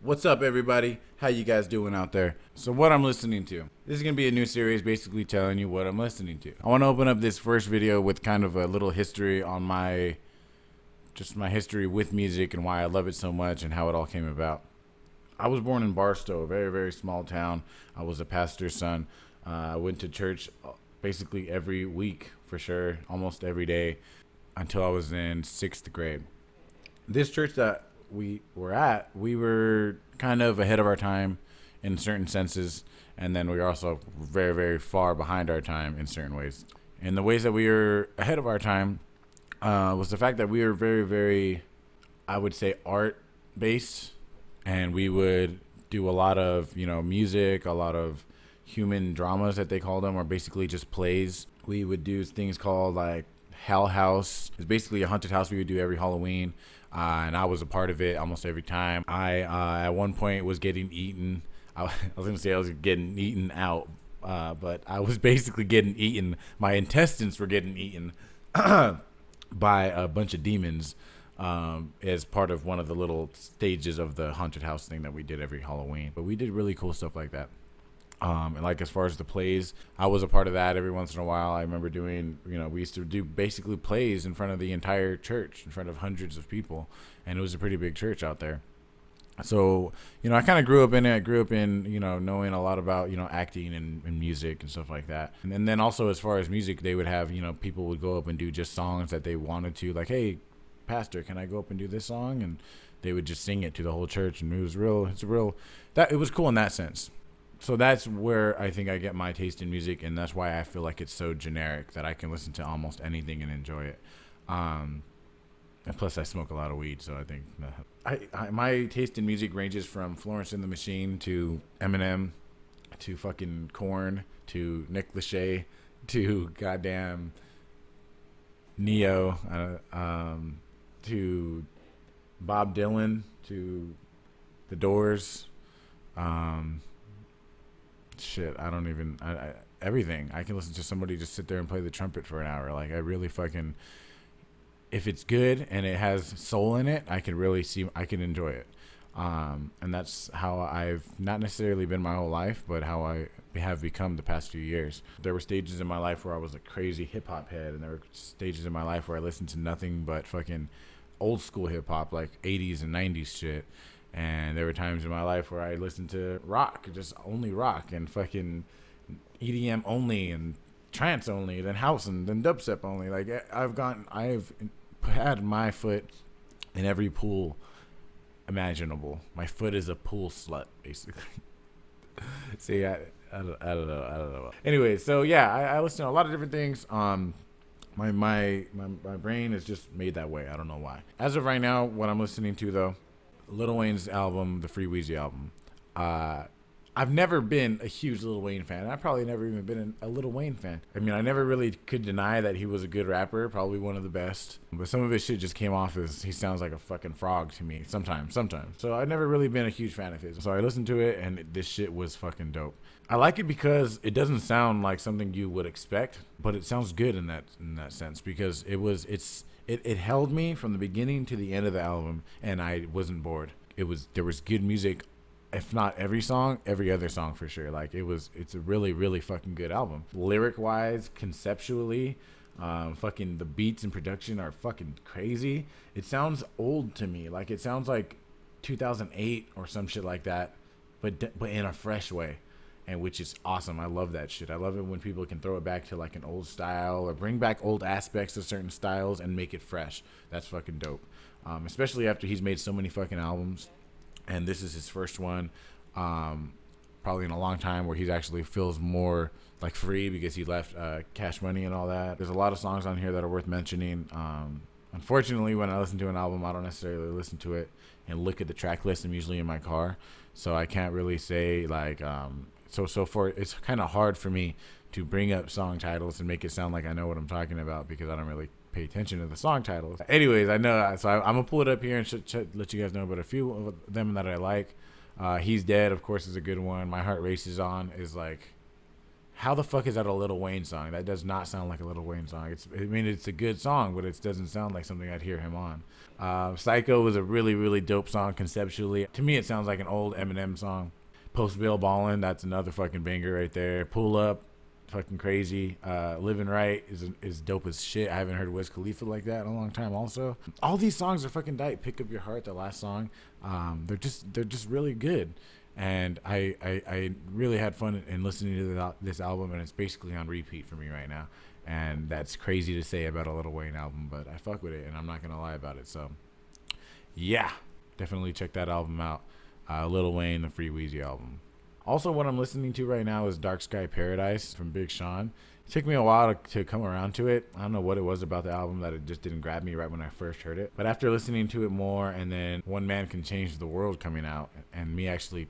What's up, everybody? How you guys doing out there? So what I'm listening to. This is going to be a new series basically telling you what I'm listening to. I want to open up this first video with kind of a little history on my history with music and why I love it so much and how it all came about. I was born in Barstow, a very, very small town. I was a pastor's son. I went to church basically every week for sure, almost every day until I was in 6th grade. This church that we were at, we were kind of ahead of our time in certain senses, and then we were also very, very far behind our time in certain ways. And the ways that we were ahead of our time was the fact that we were very, very, I would say, art-based, and we would do a lot of, music, a lot of human dramas that they call them, or basically just plays. We would do things called like Hell House. It's basically a haunted house we would do every Halloween. And I was a part of it almost every time. I, at one point, was getting eaten. I was going to say I was getting eaten out, but I was basically getting eaten. My intestines were getting eaten by a bunch of demons as part of one of the little stages of the haunted house thing that we did every Halloween. But we did really cool stuff like that. And like as far as the plays, I was a part of that every once in a while. I remember doing, we used to do basically plays in front of the entire church, in front of hundreds of people. And it was a pretty big church out there. So, I kind of grew up in it. I grew up in, knowing a lot about, acting and music and stuff like that. And then also as far as music, they would have, people would go up and do just songs that they wanted to, like, hey, pastor, can I go up and do this song? And they would just sing it to the whole church. And it was it was cool in that sense. So that's where I think I get my taste in music, and that's why I feel like it's so generic that I can listen to almost anything and enjoy it. And plus, I smoke a lot of weed, so I think my taste in music ranges from Florence and the Machine to Eminem to fucking Korn to Nick Lachey to goddamn Neo to Bob Dylan to The Doors. Shit, I don't even everything. I can listen to somebody just sit there and play the trumpet for an hour. Like, I really fucking, if it's good and it has soul in it, I can enjoy it. And that's how I've not necessarily been my whole life, but how I have become the past few years. There were stages in my life where I was a crazy hip hop head, and there were stages in my life where I listened to nothing but fucking old school hip hop, like 80s and 90s shit. And there were times in my life where I listened to rock, just only rock, and fucking EDM only, and trance only, then house, and then dubstep only. Like, I've had my foot in every pool imaginable. My foot is a pool slut, basically. See, I don't know. Anyway, so yeah, I listen to a lot of different things. My brain is just made that way. I don't know why. As of right now, what I'm listening to though, Lil Wayne's album, the Free Weezy album. I've never been a huge Lil Wayne fan. I've probably never even been a Lil Wayne fan. I mean, I never really could deny that he was a good rapper, probably one of the best. But some of his shit just came off as he sounds like a fucking frog to me sometimes. So I've never really been a huge fan of his. So I listened to it, and this shit was fucking dope. I like it because it doesn't sound like something you would expect, but it sounds good in that sense, because it held me from the beginning to the end of the album, and I wasn't bored. There was good music, if not every song, every other song for sure. Like, it's a really, really fucking good album. Lyric wise, conceptually, fucking the beats and production are fucking crazy. It sounds old to me. Like, it sounds like 2008 or some shit like that, but in a fresh way. And which is awesome. I love that shit. I love it when people can throw it back to like an old style, or bring back old aspects of certain styles and make it fresh. That's fucking dope. Especially after he's made so many fucking albums, and this is his first one, probably in a long time, where he actually feels more like free because he left Cash Money and all that. There's a lot of songs on here that are worth mentioning. Unfortunately, when I listen to an album, I don't necessarily listen to it and look at the track list. I'm usually in my car, so I can't really say like. It's kind of hard for me to bring up song titles and make it sound like I know what I'm talking about, because I don't really pay attention to the song titles. Anyways, I know, so I'm gonna pull it up here and let you guys know about a few of them that I like. He's Dead, of course, is a good one. My Heart Races On is like how the fuck is that a Lil Wayne song? That does not sound like a Lil Wayne song. It's a good song, but it doesn't sound like something I'd hear him on. Psycho was a really, really dope song conceptually. To me, it sounds like an old Eminem song. Post Bill Ballin', that's another fucking banger right there. Pull Up, fucking crazy. Living Right is dope as shit. I haven't heard Wiz Khalifa like that in a long time. Also, all these songs are fucking tight. Pick Up Your Heart, the last song, they're just really good. And I really had fun in listening to this album, and it's basically on repeat for me right now. And that's crazy to say about a Lil Wayne album, but I fuck with it, and I'm not gonna lie about it. So, yeah, definitely check that album out. Lil Wayne, the Free Weezy album. Also, what I'm listening to right now is Dark Sky Paradise from Big Sean. It took me a while to come around to it. I don't know what it was about the album that it just didn't grab me right when I first heard it. But after listening to it more, and then One Man Can Change the World coming out, and me actually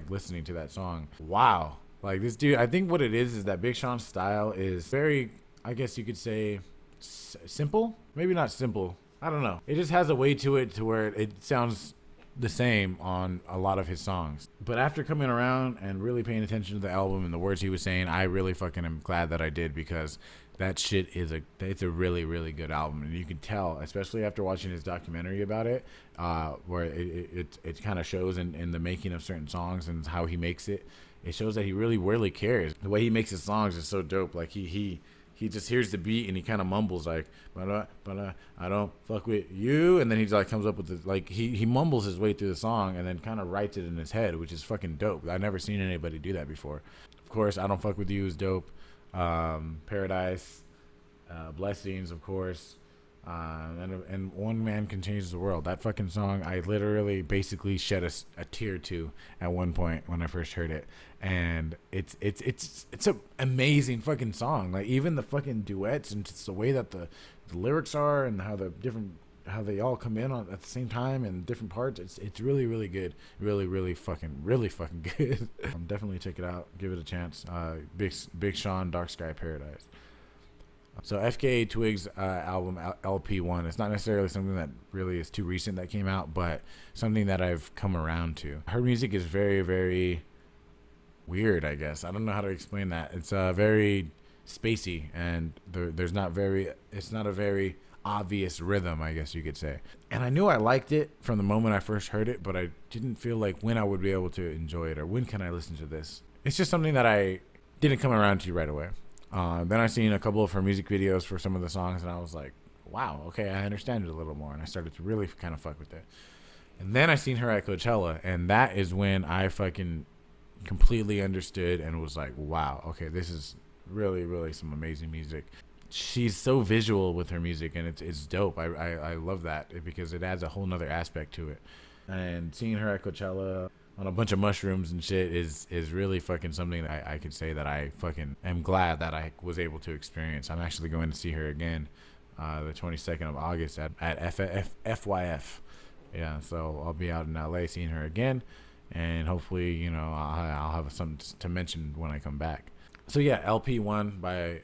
listening to that song, wow. Like, this dude, I think what it is that Big Sean's style is very, I guess you could say, simple? Maybe not simple. I don't know. It just has a way to it to where it sounds the same on a lot of his songs. But after coming around and really paying attention to the album and the words he was saying, I really fucking am glad that I did, because that shit it's a really, really good album. And you can tell, especially after watching his documentary about it, where it kind of shows in the making of certain songs and how he makes it. It shows that he really, really cares. The way he makes his songs is so dope. Like, he just hears the beat and he kind of mumbles like, but I don't fuck with you, and then he like comes up with the, like, he mumbles his way through the song and then kind of writes it in his head, which is fucking dope. I've never seen anybody do that before. Of course, I Don't Fuck With You is dope. Paradise, Blessings, of course, and One Man Can Change the World. That fucking song, I literally basically shed a tear to at one point when I first heard it. And it's an amazing fucking song. Like, even the fucking duets and just the way that the lyrics are and how how they all come in at the same time and different parts. It's really, really good. Really fucking good. Definitely check it out. Give it a chance. Big Sean, Dark Sky Paradise. So FKA Twigs album LP1. It's not necessarily something that really is too recent that came out, but something that I've come around to. Her music is very, very weird, I guess. I don't know how to explain that. It's very spacey, and it's not a very obvious rhythm, I guess you could say. And I knew I liked it from the moment I first heard it, but I didn't feel like when I would be able to enjoy it, or when can I listen to this. It's just something that I didn't come around to right away. Then I seen a couple of her music videos for some of the songs, and I was like, wow, okay, I understand it a little more, and I started to really kind of fuck with it. And then I seen her at Coachella, and that is when I fucking completely understood and was like, wow, okay, this is really, really some amazing music. She's so visual with her music, and it's dope. I love that, because it adds a whole nother aspect to it. And seeing her at Coachella on a bunch of mushrooms and shit is really fucking something that I could say that I fucking am glad that I was able to experience. I'm actually going to see her again the 22nd of August at FYF. Yeah, so I'll be out in LA seeing her again, and hopefully, you know, I'll have something to mention when I come back. So yeah, LP1 by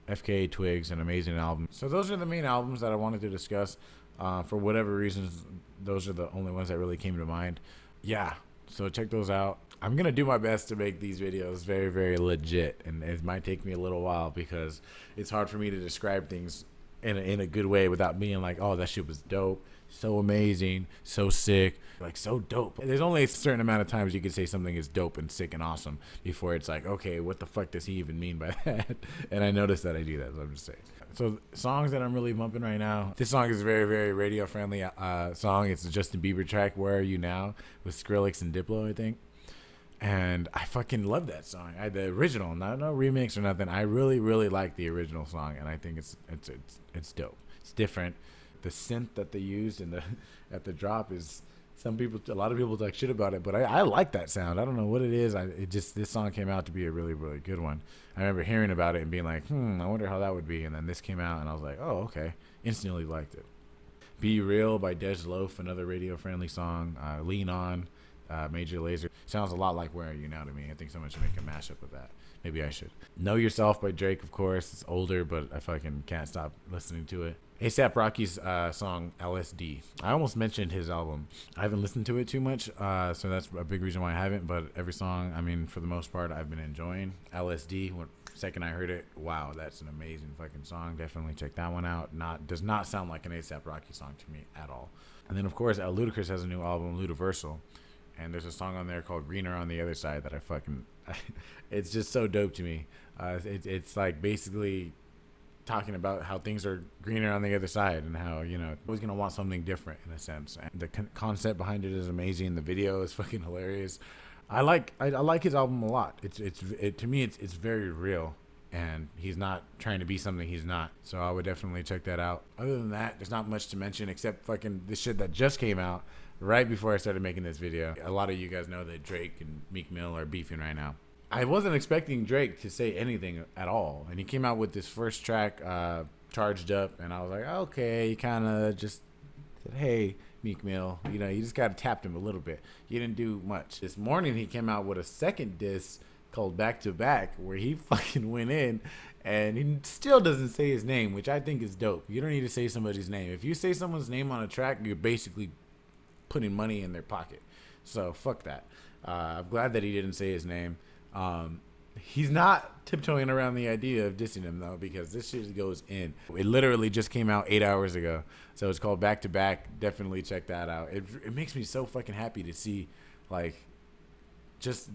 FKA Twigs, an amazing album. So those are the main albums that I wanted to discuss. For whatever reasons, those are the only ones that really came to mind. Yeah, so check those out. I'm going to do my best to make these videos very, very legit, and it might take me a little while because it's hard for me to describe things in a good way without being like, oh, that shit was dope, so amazing, so sick, like so dope. There's only a certain amount of times you can say something is dope and sick and awesome before it's like, okay, what the fuck does he even mean by that? And I noticed that I do that, so I'm just saying. So songs that I'm really bumping right now, this song is a very, very radio friendly song. It's a Justin Bieber track, Where Are You Now, with Skrillex and Diplo, I think. And I fucking love that song. The original, not no remix or nothing. I really, really like the original song, and I think it's dope. It's different. The synth that they used in at the drop is, a lot of people talk shit about it, but I like that sound. I don't know what it is. This song came out to be a really, really good one. I remember hearing about it and being like, I wonder how that would be. And then this came out, and I was like, oh, okay. Instantly liked it. Be Real by Dej Loaf, another radio friendly song. Lean On. Major Lazer. Sounds a lot like Where Are You Now to me. I think someone should make a mashup of that. Maybe I should. Know Yourself by Drake, of course. It's older, but I fucking can't stop listening to it. A$AP Rocky's song LSD. I almost mentioned his album. I haven't listened to it too much, so that's a big reason why I haven't, but every song, I mean, for the most part, I've been enjoying. LSD, second I heard it, wow, that's an amazing fucking song. Definitely check that one out. Does not sound like an A$AP Rocky song to me at all. And then of course, Ludacris has a new album, Ludaversal, and there's a song on there called Greener on the Other Side that I fucking, it's just so dope to me. It's like basically talking about how things are greener on the other side, and how, you know, always gonna want something different in a sense. And the concept behind it is amazing. The video is fucking hilarious. I like his album a lot. To me it's very real, and he's not trying to be something he's not. So I would definitely check that out. Other than that, there's not much to mention except fucking this shit that just came out right before I started making this video. A lot of you guys know that Drake and Meek Mill are beefing right now. I wasn't expecting Drake to say anything at all, and he came out with this first track, Charged Up, and I was like, okay, he kind of just said, hey, Meek Mill, you know, you just got to tap him a little bit. You didn't do much. This morning he came out with a second diss called Back to Back, where he fucking went in, and he still doesn't say his name, which I think is dope. You don't need to say somebody's name. If you say someone's name on a track, you're basically putting money in their pocket. So fuck that. I'm glad that he didn't say his name. He's not tiptoeing around the idea of dissing him, though, because this shit goes in. It literally just came out 8 hours ago, so it's called Back to Back. Definitely check that out. It makes me so fucking happy to see, like, just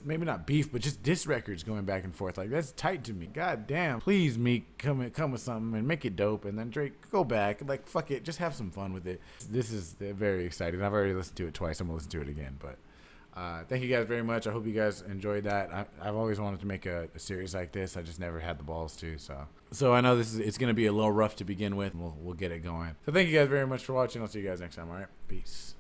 maybe not beef, but just diss records going back and forth. Like, that's tight to me. God damn. Please, Meek, come with something and make it dope, and then Drake, go back. Like, fuck it, just have some fun with it. This is very exciting. I've already listened to it twice. I'm gonna listen to it again, but. Thank you guys very much. I hope you guys enjoyed that. I've always wanted to make a series like this. I just never had the balls to. So I know it's going to be a little rough to begin with. We'll get it going. So thank you guys very much for watching. I'll see you guys next time. All right. Peace.